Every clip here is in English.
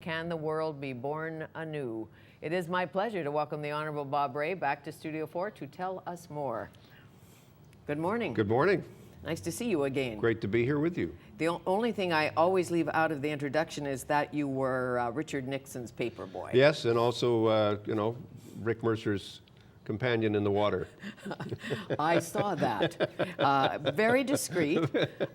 can the world be born anew? It is my pleasure to welcome the Honorable Bob Rae back to Studio 4 to tell us more. Good morning. Good morning. Nice to see you again. Great to be here with you. The only thing I always leave out of the introduction is that you were Richard Nixon's paper boy. Yes, and also, Rick Mercer's companion in the water. I saw that. Very discreet,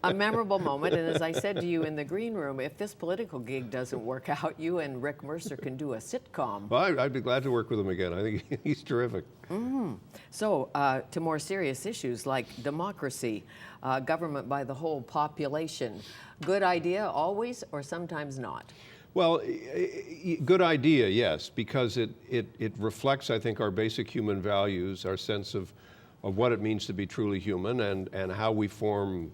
a memorable moment. And as I said to you in the green room, if this political gig doesn't work out, you and Rick Mercer can do a sitcom. Well, I'd be glad to work with him again. I think he's terrific. Mm-hmm. So, to more serious issues like democracy, government by the whole population. Good idea always, or sometimes not? Well, good idea, yes, because it reflects, I think, our basic human values, our sense of what it means to be truly human and how we form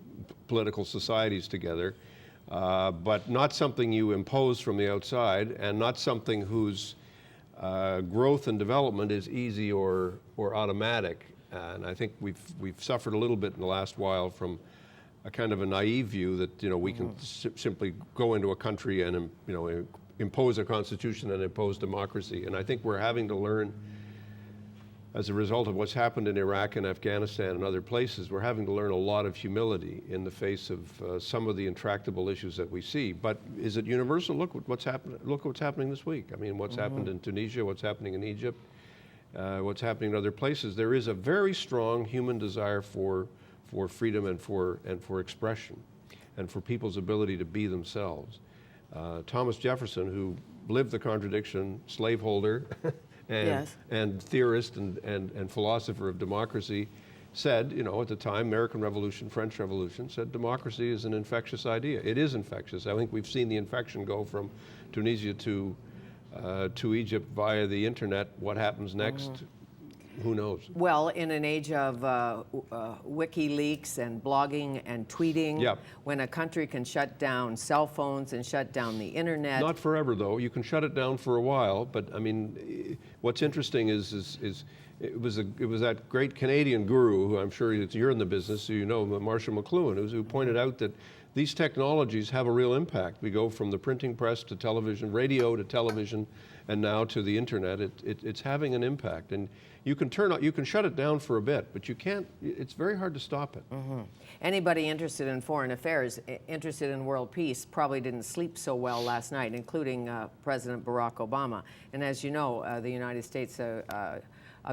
political societies together, but not something you impose from the outside and not something whose growth and development is easy or automatic. And I think we've suffered a little bit in the last while from a kind of a naive view that we can simply go into a country and impose a constitution and impose democracy. And I think we're having to learn, as a result of what's happened in Iraq and Afghanistan and other places, we're having to learn a lot of humility in the face of some of the intractable issues that we see. But is it universal? Look what's happening. Look what's happening this week. I mean, what's happened in Tunisia, what's happening in Egypt, what's happening in other places. There is a very strong human desire for freedom and for expression and for people's ability to be themselves. Thomas Jefferson, who lived the contradiction, slaveholder and theorist and philosopher of democracy, said, at the time, American Revolution, French Revolution, said democracy is an infectious idea. It is infectious. I think we've seen the infection go from Tunisia to Egypt via the internet. What happens next? Who knows? Well, in an age of WikiLeaks and blogging and tweeting, when a country can shut down cell phones and shut down the internet. Not forever, though. You can shut it down for a while, but I mean, what's interesting is it was that great Canadian guru, who I'm sure you're in the business, so you know, Marshall McLuhan, who pointed out that these technologies have a real impact. We go from the printing press to television, radio to television, and now to the internet. It's having an impact, and you can shut it down for a bit, but you can't. It's very hard to stop it. Anybody interested in foreign affairs, interested in world peace, probably didn't sleep so well last night, including President Barack Obama. And as you know, the United States, a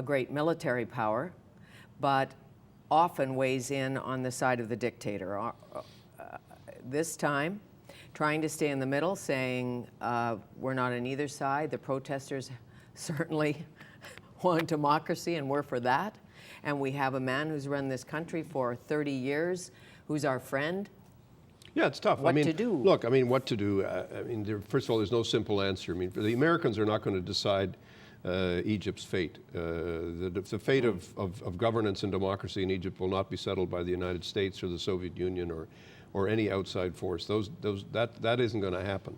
great military power, but often weighs in on the side of the dictator. This time, trying to stay in the middle, saying we're not on either side. The protesters certainly want democracy, and we're for that. And we have a man who's run this country for 30 years, who's our friend. Yeah, it's tough. What to do? Look, what to do? First of all, there's no simple answer. The Americans are not going to decide Egypt's fate. The fate of governance and democracy in Egypt will not be settled by the United States or the Soviet Union or any outside force. That isn't going to happen.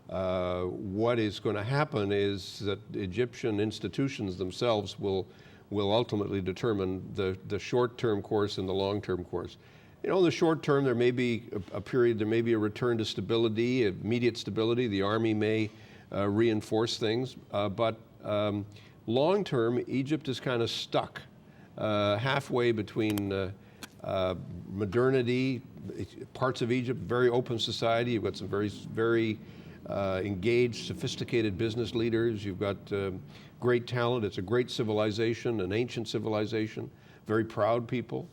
What is going to happen is that Egyptian institutions themselves will ultimately determine the short-term course and the long-term course. In the short term, there may be a period, there may be a return to stability, immediate stability. The army may reinforce things, but long-term, Egypt is kind of stuck halfway between modernity, parts of Egypt, very open society. You've got some very engaged, sophisticated business leaders. You've got great talent. It's a great civilization, an ancient civilization, very proud people.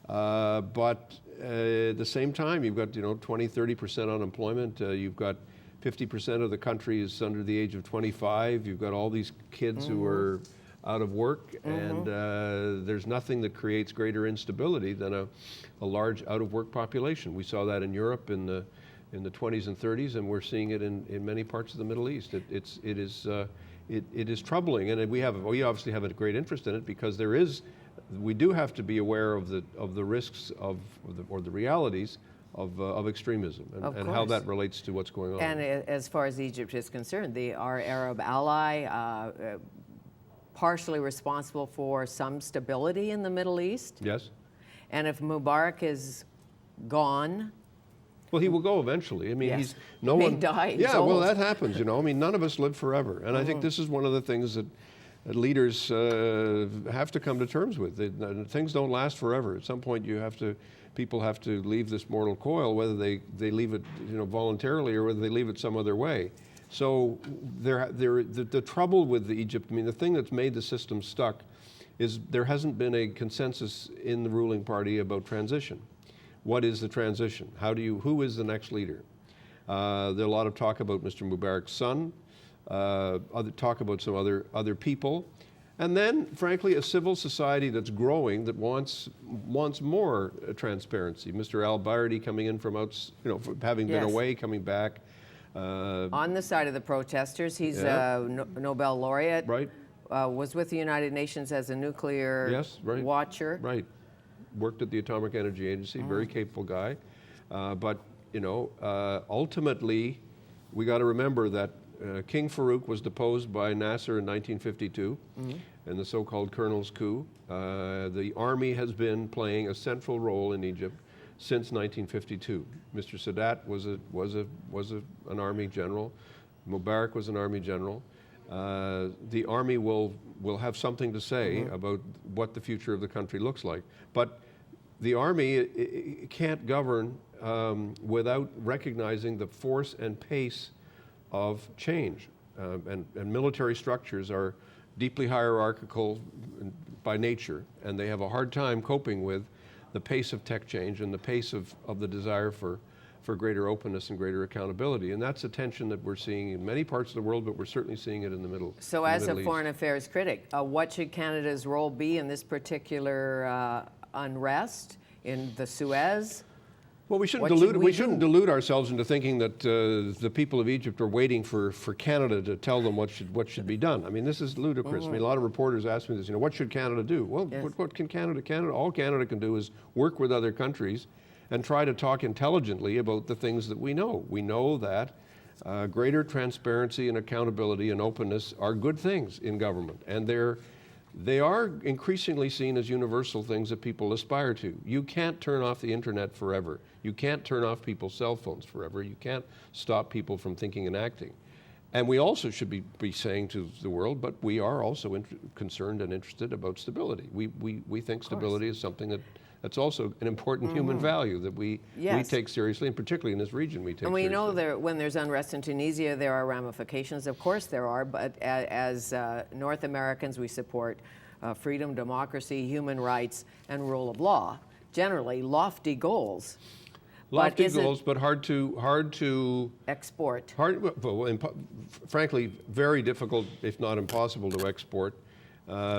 But at the same time, you've got 20–30% unemployment. You've got 50% of the country is under the age of 25. You've got all these kids who are out of work, and there's nothing that creates greater instability than a large out-of-work population. We saw that in Europe in the 20s and 30s, and we're seeing it in many parts of the Middle East. It is troubling, and we obviously have a great interest in it because we do have to be aware of the risks or the realities of extremism and how that relates to what's going on. And as far as Egypt is concerned, our Arab ally, partially responsible for some stability in the Middle East. Yes. And if Mubarak is gone, Well, he will go eventually. I mean, Yes. he's no May one. die. He's Yeah, well, old. that happens. You know, I mean, none of us live forever, and I think this is one of the things that leaders have to come to terms with. Things don't last forever. At some point, people have to leave this mortal coil, whether they leave it, you know, voluntarily or whether they leave it some other way. So the trouble with Egypt, I mean, the thing that's made the system stuck is there hasn't been a consensus in the ruling party about transition. What is the transition? Who is the next leader? There's a lot of talk about Mr. Mubarak's son, talk about some other people, and then, frankly, a civil society that's growing that wants more transparency. Mr. Al-Bayadry coming in from having been Yes. away, coming back. On the side of the protesters, he's Yeah. a Nobel laureate. Right. Was with the United Nations as a nuclear Yes, right. watcher. Right. Worked at the Atomic Energy Agency, very capable guy. But, you know, ultimately, we got to remember that King Farouk was deposed by Nasser in 1952 in the so-called Colonel's coup. The army has been playing a central role in Egypt since 1952. Mr. Sadat was an army general. Mubarak was an army general. The army will have something to say about what the future of the country looks like. But the army it can't govern without recognizing the force and pace of change. And military structures are deeply hierarchical by nature, and they have a hard time coping with the pace of tech change and the pace of the desire for greater openness and greater accountability. And that's a tension that we're seeing in many parts of the world, but we're certainly seeing it in the Middle East. So as a foreign affairs critic, what should Canada's role be in this particular unrest in the Suez? Well, we shouldn't What should we shouldn't do? delude ourselves into thinking that the people of Egypt are waiting for Canada to tell them what should be done. I mean, this is ludicrous. I mean, a lot of reporters ask me this. You know, what should Canada do? Well, Yes. what can Canada? All Canada can do is work with other countries and try to talk intelligently about the things that we know. We know that greater transparency and accountability and openness are good things in government, and they are increasingly seen as universal things that people aspire to. You can't turn off the internet forever. You can't turn off people's cell phones forever. You can't stop people from thinking and acting. And we also should be saying to the world, but we are also concerned and interested about stability. We think stability is something that's also an important human value that we take seriously, and particularly in this region we take seriously. And we know when there's unrest in Tunisia, there are ramifications. Of course there are, but as North Americans, we support freedom, democracy, human rights, and rule of law. Generally, lofty goals. Lofty goals, but hard to export. Frankly, very difficult, if not impossible, to export.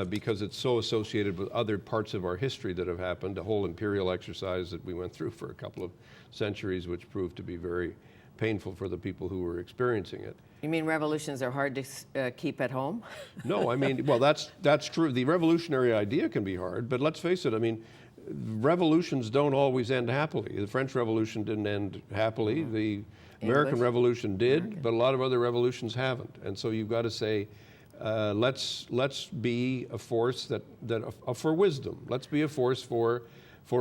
Because it's so associated with other parts of our history that have happened, a whole imperial exercise that we went through for a couple of centuries, which proved to be very painful for the people who were experiencing it. You mean revolutions are hard to keep at home? No, I mean, well, that's true. The revolutionary idea can be hard, but let's face it, I mean, revolutions don't always end happily. The French Revolution didn't end happily. The American Revolution did, but a lot of other revolutions haven't. And so you've got to say, let's be a force for wisdom. Let's be a force for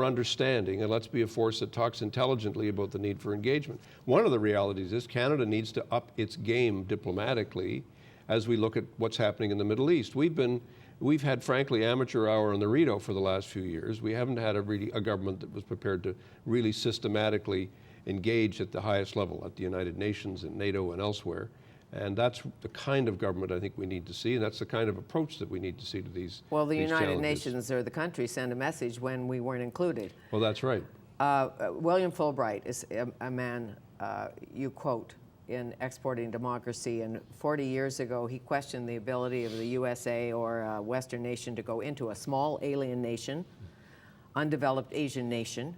understanding, and let's be a force that talks intelligently about the need for engagement. One of the realities is Canada needs to up its game diplomatically as we look at what's happening in the Middle East. We've had, frankly, amateur hour on the Rito for the last few years. We haven't had a government that was prepared to really systematically engage at the highest level, at the United Nations and NATO and elsewhere. And that's the kind of government I think we need to see, and that's the kind of approach that we need to see to these Well, the United challenges. Nations or the country sent a message when we weren't included. Well, that's right. William Fulbright is a man you quote in Exporting Democracy, and 40 years ago he questioned the ability of the USA or a Western nation to go into a small alien nation, undeveloped Asian nation,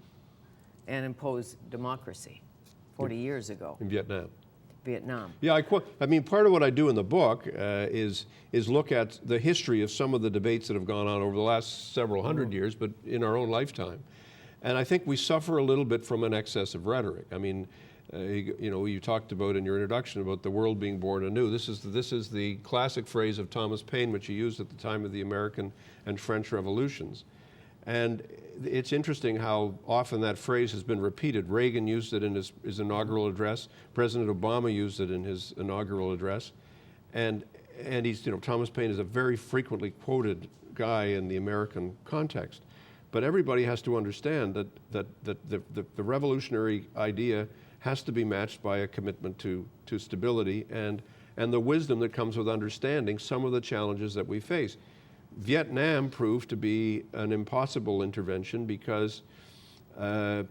and impose democracy 40 years ago. In Vietnam. Yeah, I mean, part of what I do in the book is look at the history of some of the debates that have gone on over the last several hundred years, but in our own lifetime. And I think we suffer a little bit from an excess of rhetoric. I mean, you talked about in your introduction about the world being born anew. This is the classic phrase of Thomas Paine, which he used at the time of the American and French revolutions. And it's interesting how often that phrase has been repeated. Reagan used it in his inaugural address. President Obama used it in his inaugural address. And he's, Thomas Paine is a very frequently quoted guy in the American context. But everybody has to understand that the revolutionary idea has to be matched by a commitment to stability and the wisdom that comes with understanding some of the challenges that we face. Vietnam proved to be an impossible intervention because,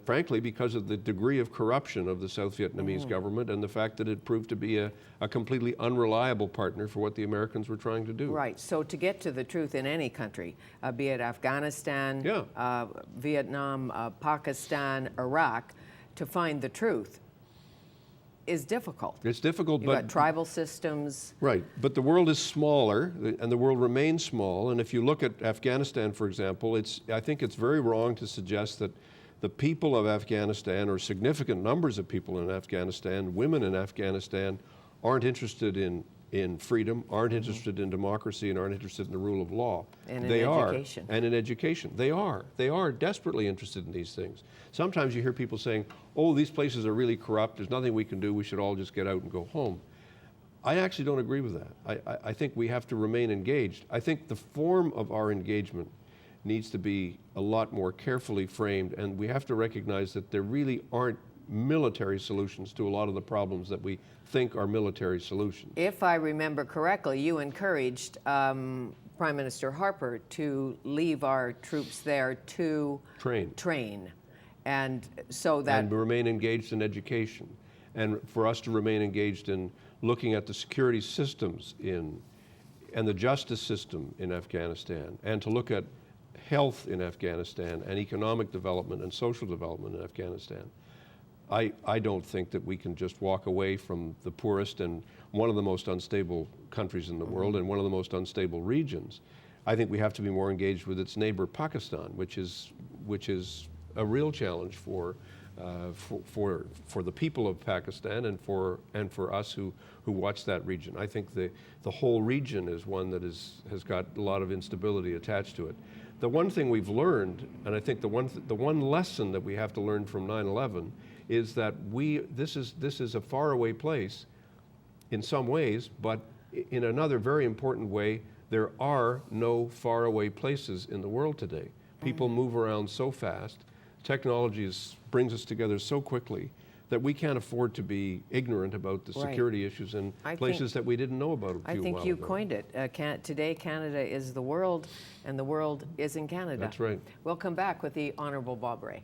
frankly, because of the degree of corruption of the South Vietnamese government and the fact that it proved to be a completely unreliable partner for what the Americans were trying to do. Right. So to get to the truth in any country, be it Afghanistan, Vietnam, Pakistan, Iraq, to find the truth is difficult. It's difficult, You've got tribal systems. Right, but the world is smaller, and the world remains small. And if you look at Afghanistan, for example, I think it's very wrong to suggest that the people of Afghanistan, or significant numbers of people in Afghanistan, women in Afghanistan, aren't interested in freedom, aren't interested in democracy, and aren't interested in the rule of law. And in education. And in education. They are desperately interested in these things. Sometimes you hear people saying, oh, these places are really corrupt, there's nothing we can do, we should all just get out and go home. I actually don't agree with that. I think we have to remain engaged. I think the form of our engagement needs to be a lot more carefully framed, and we have to recognize that there really aren't military solutions to a lot of the problems that we think are military solutions. If I remember correctly, you encouraged Prime Minister Harper to leave our troops there to train. And so that... And remain engaged in education. And for us to remain engaged in looking at the security systems and the justice system in Afghanistan, and to look at health in Afghanistan, and economic development and social development in Afghanistan. I don't think that we can just walk away from the poorest and one of the most unstable countries in the world and one of the most unstable regions. I think we have to be more engaged with its neighbor Pakistan, which is a real challenge for the people of Pakistan and for us who watch that region. I think the whole region is one that has got a lot of instability attached to it. The one thing we've learned, and I think the one lesson that we have to learn from 9/11 is that this is a faraway place in some ways, but in another very important way, there are no faraway places in the world today. People move around so fast, technology brings us together so quickly that we can't afford to be ignorant about the security issues in places that we didn't know about a few while ago. I think you coined it. Today, Canada is the world, and the world is in Canada. That's right. We'll come back with the Honourable Bob Rae.